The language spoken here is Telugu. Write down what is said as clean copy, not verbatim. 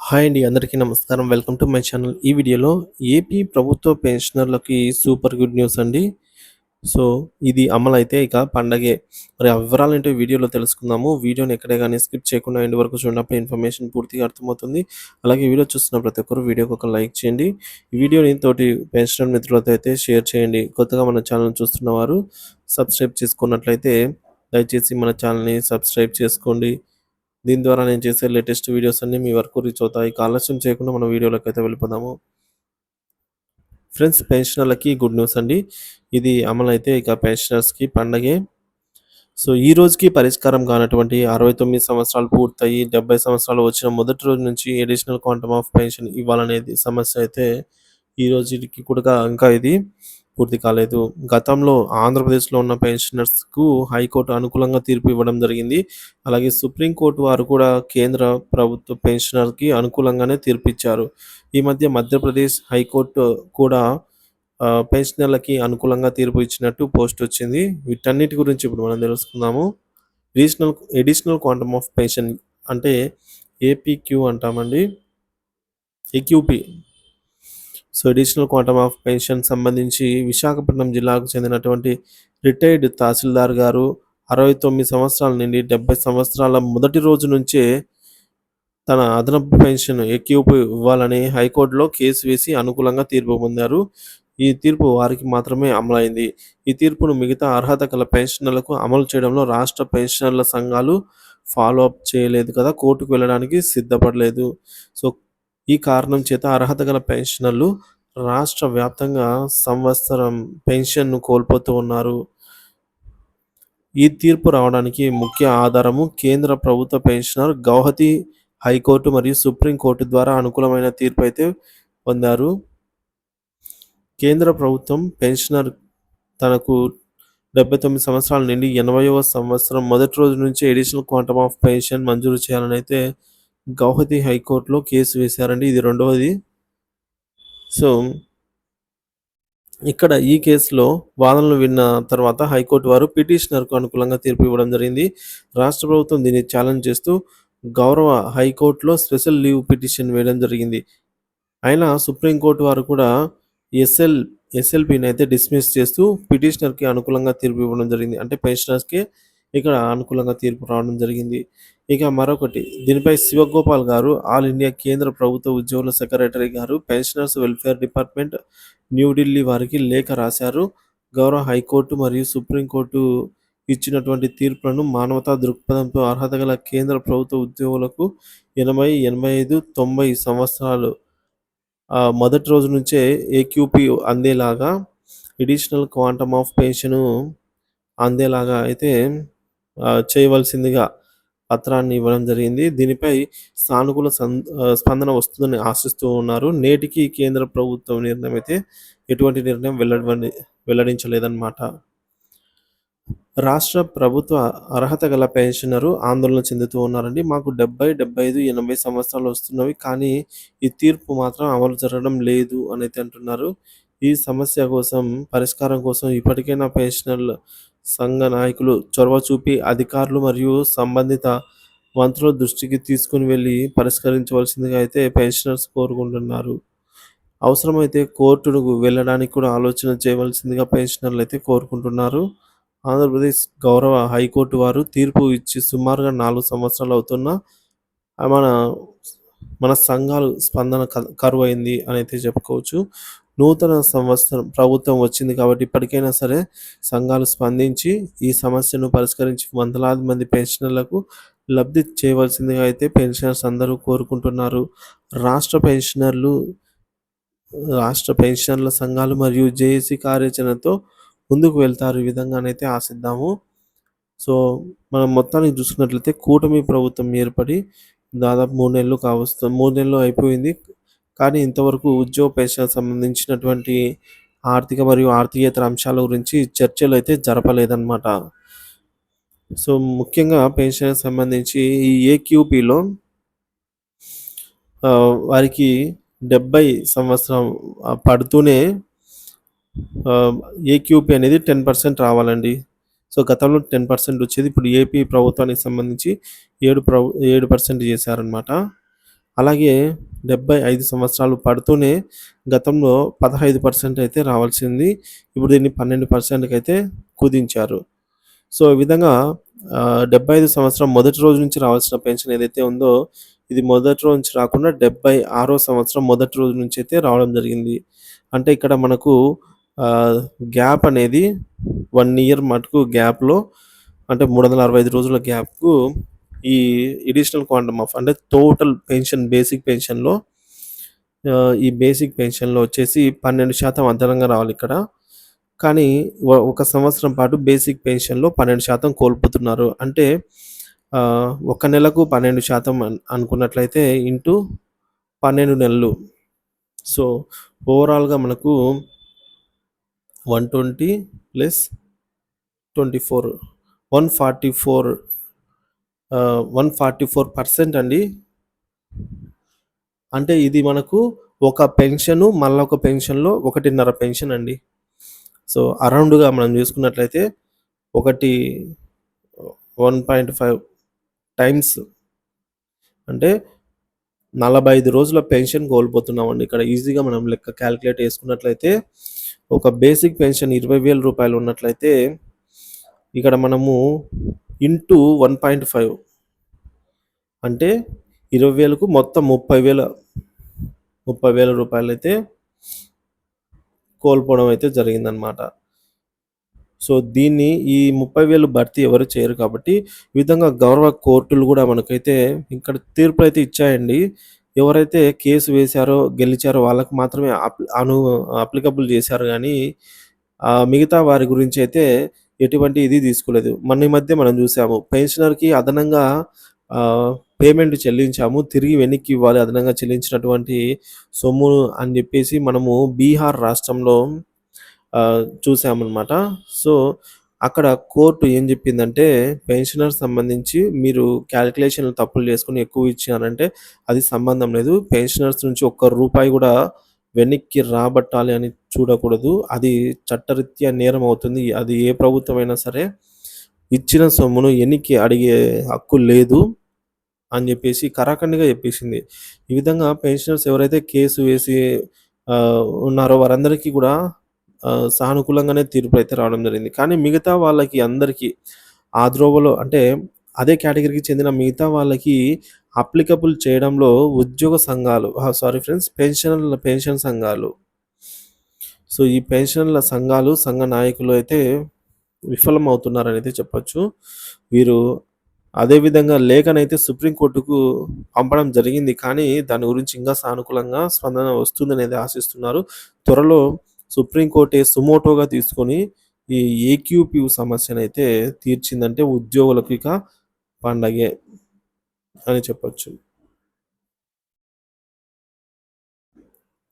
హాయ్ అండి. అందరికీ నమస్కారం. Welcome to my channel. ఈ వీడియోలో ఏపీ ప్రభుత్వ పెన్షనర్లకి సూపర్ గుడ్ న్యూస్ అండి. సో, ఇది అమలైతే ఇక పండగే. మరి ఆ వివరాలేంటో ఈ వీడియోలో తెలుసుకుందాము. వీడియోని ఎక్కడే గాని స్కిప్ చేయకుండా ఎండ్ వరకు చూడండి. అప్పుడు ఇన్ఫర్మేషన్ పూర్తిగా అర్థమవుతుంది. అలాగే వీడియో చూస్తున్న ప్రతి ఒక్కరు వీడియోకి ఒక లైక్ చేయండి. ఈ వీడియోని తోటి పెన్షనర్ మిత్రులతో అయితే షేర్ చేయండి. కొత్తగా మన ఛానల్ చూస్తున్న వారు సబ్స్క్రైబ్ చేసుకున్నట్లయితే దయచేసి మన ఛానల్‌ని సబ్స్క్రైబ్ చేసుకోండి. దీని ద్వారా నేను చేసే లేటెస్ట్ వీడియోస్ అన్నీ మీ వరకు రీచ్ అవుతాయి. ఇక ఆలస్యం చేయకుండా మన వీడియోలోకైతే వెళ్ళిపోదాము. ఫ్రెండ్స్, పెన్షనర్లకి గుడ్ న్యూస్ అండి. ఇది అమలైతే ఇక పెన్షనర్స్‌కి పండగే. సో, ఈ రోజుకి పరిష్కారం కానటువంటి 69 సంవత్సరాలు పూర్తయి 70 సంవత్సరాలు వచ్చిన మొదటి రోజు నుంచి అడిషనల్ క్వాంటమ్ ఆఫ్ పెన్షన్ ఇవ్వాలనేది సమస్య అయితే ఈ రోజుకి కూడా ఇంకా ఇది పూర్తి కాలేదు. గతంలో ఆంధ్రప్రదేశ్‌లో ఉన్న పెన్షనర్స్‌కు హైకోర్టు అనుకూలంగా తీర్పు ఇవ్వడం జరిగింది. అలాగే సుప్రీంకోర్టు వారు కూడా కేంద్ర ప్రభుత్వ పెన్షనర్‌కి అనుకూలంగానే తీర్పిచ్చారు. ఈ మధ్య మధ్యప్రదేశ్ హైకోర్టు కూడా పెన్షనర్లకి అనుకూలంగా తీర్పు ఇచ్చినట్టు పోస్ట్ వచ్చింది. వీటన్నిటి గురించి ఇప్పుడు మనం తెలుసుకుందాము. Regional additional quantum of pension అంటే ఏపీక్యూ అంటామండి. AQP. So, additional quantum of pension సంబంధించి విశాఖపట్నం జిల్లాకు చెందినటువంటి రిటైర్డ్ తహసీల్దార్ గారు 69 సంవత్సరాల నుండి 70 సంవత్సరాల మొదటి రోజు నుంచే తన అదనపు పెన్షన్ ఎక్కింపు ఇవ్వాలని హైకోర్టులో కేసు వేసి అనుకూలంగా తీర్పు పొందారు. ఈ తీర్పు వారికి మాత్రమే అమలైంది. ఈ తీర్పును మిగతా అర్హత గల పెన్షనర్లకు అమలు చేయడంలో రాష్ట్ర పెన్షనర్ల సంఘాలు ఫాలో అప్ చేయలేదు కదా! కోర్టుకు వెళ్ళడానికి సిద్ధపడలేదు. సో, ఈ కారణం చేత అర్హత గల పెన్షనర్లు రాష్ట్ర వ్యాప్తంగా సంవత్సరం పెన్షన్‌ను కోల్పోతూ ఉన్నారు. ఈ తీర్పు రావడానికి ముఖ్య ఆధారము కేంద్ర ప్రభుత్వ పెన్షనర్ గౌహతి హైకోర్టు మరియు సుప్రీం కోర్టు ద్వారా అనుకూలమైన తీర్పు అయితే పొందారు. కేంద్ర ప్రభుత్వం పెన్షనర్ తనకు 79 సంవత్సరాల నుండి 80వ సంవత్సరం మొదటి రోజు నుంచి అడిషనల్ క్వాంటమ్ ఆఫ్ పెన్షన్ మంజూరు చేయాలని అయితే గౌహతి హైకోర్టులో కేసు వేశారండి. ఇది రెండవది. సో, ఇక్కడ ఈ కేసులో వాదనలు విన్న తర్వాత హైకోర్టు వారు పిటిషనర్‌కు అనుకూలంగా తీర్పు ఇవ్వడం జరిగింది. రాష్ట్ర ప్రభుత్వం దీన్ని ఛాలెంజ్ చేస్తూ గౌరవ హైకోర్టులో స్పెషల్ లీవ్ పిటిషన్ వేయడం జరిగింది. అయినా సుప్రీంకోర్టు వారు కూడా ఎస్ఎల్ ఎస్ఎల్‌పిని అయితే డిస్మిస్ చేస్తూ పిటిషనర్‌కి అనుకూలంగా తీర్పు ఇవ్వడం జరిగింది. అంటే పెన్షనర్స్‌కి ఇక్కడ అనుకూలంగా తీర్పు రావడం జరిగింది. ఇక మరొకటి దీనిపై శివగోపాల్ గారు ఆల్ ఇండియా కేంద్ర ప్రభుత్వ ఉద్యోగుల సెక్రటరీ గారు పెన్షనర్స్ వెల్ఫేర్ డిపార్ట్మెంట్ న్యూఢిల్లీ వారికి లేఖ రాశారు. గౌరవ హైకోర్టు మరియు సుప్రీంకోర్టు ఇచ్చినటువంటి తీర్పులను మానవతా దృక్పథంతో అర్హత గల కేంద్ర ప్రభుత్వ ఉద్యోగులకు 80, 85, 90 సంవత్సరాలు మొదటి రోజు నుంచే ఏక్యూపీ అందేలాగా అడిషనల్ క్వాంటమ్ ఆఫ్ పెన్షను అందేలాగా అయితే చేయవలసిందిగా పత్రాన్ని ఇవ్వడం జరిగింది. దీనిపై సానుకూల స్పందన వస్తుందని ఆశిస్తూ ఉన్నారు. నేటికి కేంద్ర ప్రభుత్వం నిర్ణయం అయితే ఎటువంటి నిర్ణయం వెల్లడించలేదన్నమాట. రాష్ట్ర ప్రభుత్వ అర్హత గల పెన్షనరు ఆందోళన చెందుతూ ఉన్నారండి. మాకు 70, 75, 80 సంవత్సరాలు వస్తున్నవి. కానీ ఈ తీర్పు మాత్రం అమలు జరగడం లేదు అనైతే అంటున్నారు. ఈ సమస్య కోసం పరిష్కారం కోసం ఇప్పటికైనా పెన్షనర్ల సంఘ నాయకులు చొరవ చూపి అధికారులు మరియు సంబంధిత మంత్రుల దృష్టికి తీసుకొని వెళ్లి పరిష్కరించవలసిందిగా అయితే పెన్షనర్స్ కోరుకుంటున్నారు. అవసరమైతే కోర్టుకు వెళ్ళడానికి కూడా ఆలోచన చేయవలసిందిగా పెన్షనర్లు అయితే కోరుకుంటున్నారు. ఆంధ్రప్రదేశ్ గౌరవ హైకోర్టు వారు తీర్పు ఇచ్చి సుమారుగా 4 సంవత్సరాలు అవుతున్నా మన మన సంఘాలు స్పందన కరువైంది అని అయితే చెప్పుకోవచ్చు. నూతన సంవత్సరం ప్రభుత్వం వచ్చింది కాబట్టి ఇప్పటికైనా సరే సంఘాలు స్పందించి ఈ సమస్యను పరిష్కరించి వందలాది మంది పెన్షనర్లకు లబ్ధి చేయవలసిందిగా అయితే పెన్షనర్స్ అందరూ కోరుకుంటున్నారు. రాష్ట్ర పెన్షనర్లు రాష్ట్ర పెన్షనర్ల సంఘాలు మరియు జేఏసీ కార్యాచరణతో ముందుకు వెళ్తారు. ఈ విధంగానైతే ఆశిద్దాము. సో, మనం మొత్తానికి చూసుకున్నట్లయితే కూటమి ప్రభుత్వం ఏర్పడి దాదాపు 3 నెలలు 3 నెలలు అయిపోయింది. కానీ ఇంతవరకు ఉద్యోగ పెన్షన్ సంబంధించినటువంటి ఆర్థిక మరియు ఆర్థికేతర అంశాల గురించి చర్చలు అయితే జరపలేదన్నమాట. సో, ముఖ్యంగా పెన్షన్‌కి సంబంధించి ఈ ఏక్యూపీలో వారికి 70 సంవత్సరం పడుతూనే ఏక్యూపీ అనేది 10% రావాలండి. సో, గతంలో 10% వచ్చేది. ఇప్పుడు ఏపీ ప్రభుత్వానికి సంబంధించి 7% చేశారనమాట. అలాగే 75 సంవత్సరాలు పడుతూనే గతంలో 15% అయితే రావాల్సింది. ఇప్పుడు దీన్ని 12%కైతే కుదించారు. సో, ఈ విధంగా 75 సంవత్సరం మొదటి రోజు నుంచి రావాల్సిన పెన్షన్ ఏదైతే ఉందో, ఇది మొదటి రోజు నుంచి రాకుండా 76 సంవత్సరం మొదటి రోజు నుంచైతే రావడం జరిగింది. అంటే ఇక్కడ మనకు గ్యాప్ అనేది 1 ఇయర్ మటుకు గ్యాప్‌లో అంటే 365 రోజుల గ్యాప్‌కు ఈ అడిషనల్ క్వాంటమ్ ఆఫ్ అంటే టోటల్ పెన్షన్ బేసిక్ పెన్షన్‌లో ఈ బేసిక్ పెన్షన్‌లో వచ్చేసి 12% అదనంగా రావాలిక్కడ. కానీ ఒక సంవత్సరం పాటు బేసిక్ పెన్షన్‌లో 12% కోల్పోతున్నారు. అంటే ఒక నెలకు 12% అనుకున్నట్లయితే ఇంటూ 12 నెలలు. సో, ఓవరాల్‌గా మనకు 120 ప్లస్ 24 144 144% అండి. అంటే ఇది మనకు ఒక పెన్షను, మళ్ళా ఒక పెన్షన్‌లో 1.5 పెన్షన్ అండి. సో, అరౌండ్‌గా మనం చూసుకున్నట్లయితే ఒకటి 1.5 టైమ్స్ అంటే 45 రోజుల పెన్షన్ కోల్పోతున్నామండి. ఇక్కడ ఈజీగా మనం లెక్క కాలిక్యులేట్ చేసుకున్నట్లయితే ఒక బేసిక్ పెన్షన్ 20,000 రూపాయలు ఉన్నట్లయితే ఇక్కడ మనము ఇంటూ 1.5 అంటే 20,000కు మొత్తం 30,000 రూపాయలైతే కోల్పోవడం అయితే జరిగిందనమాట. సో, దీన్ని ఈ 30,000 భర్తీ ఎవరు చేయరు కాబట్టి, ఈ విధంగా గౌరవ కోర్టులు గూడా మనకైతే ఇక్కడ తీర్పులైతే ఇచ్చాయండి. ఎవరైతే కేసు వేశారో, గెలిచారో వాళ్ళకి మాత్రమే అప్లికబుల్ చేశారు గానీ, మిగతా వారి గురించైతే ఎటువంటి ఇది తీసుకోలేదు. మొన్న ఈ మధ్య మనం చూసాము. పెన్షనర్‌కి అదనంగా పేమెంట్ చెల్లించాము. తిరిగి వెనక్కి ఇవ్వాలి అదనంగా చెల్లించినటువంటి సొమ్ము అని జెప్పేసి మనము బీహార్ రాష్ట్రంలో చూసామనమాట. సో, అక్కడ కోర్ట్ ఏం జెప్పిందంటే, పెన్షనర్స్ సంబంధించి మీరు కాలిక్యులేషన్‌లో తప్పులు చేసుకొని ఎక్కువ ఇచ్చినారంటే అది సంబంధం లేదు. పెన్షనర్స్ నుంచి ఒక్క రూపాయి గూడా వెనక్కి రాబట్టాలి అని చూడకూడదు. అది చట్టరీత్యా నేరం అవుతుంది. అది ఏ ప్రభుత్వమైనా సరే ఇచ్చిన సొమ్మును ఎనిక్కి అడిగే హక్కు లేదు అని జెప్పేసి ఖరాఖండిగా జెప్పేసింది. ఈ విధంగా పెన్షనర్స్ ఎవరైతే కేసు వేసి ఉన్నారో వారందరికీ గూడా సానుకూలంగానే తీర్పులైతే రావడం జరిగింది. కానీ మిగతా వాళ్ళకి అందరికీ ఆ ద్రోవలో అంటే అదే కేటగిరీకి చెందిన మిగతా వాళ్ళకి అప్లికబుల్ చేయడంలో ఉద్యోగ సంఘాలు సారీ ఫ్రెండ్స్ పెన్షన్ సంఘాలు. సో, ఈ పెన్షన్‌ల సంఘాలు, సంఘ నాయకులు అయితే విఫలమవుతున్నారనైతే చెప్పొచ్చు. వీరు అదే విధంగా లేఖనైతే సుప్రీం కోర్టుకు పంపడం జరిగింది. కానీ దాని గురించి ఇంకా సానుకూలంగా స్పందన వస్తుందనేది ఆశిస్తున్నారు. త్వరలో సుప్రీం కోర్టే సుమోటోగా తీసుకొని ఈ ఏక్యూపీయూ సమస్యనైతే తీర్చిందంటే ఉద్యోగులకు ఇక పండగే అని చెప్పొచ్చు.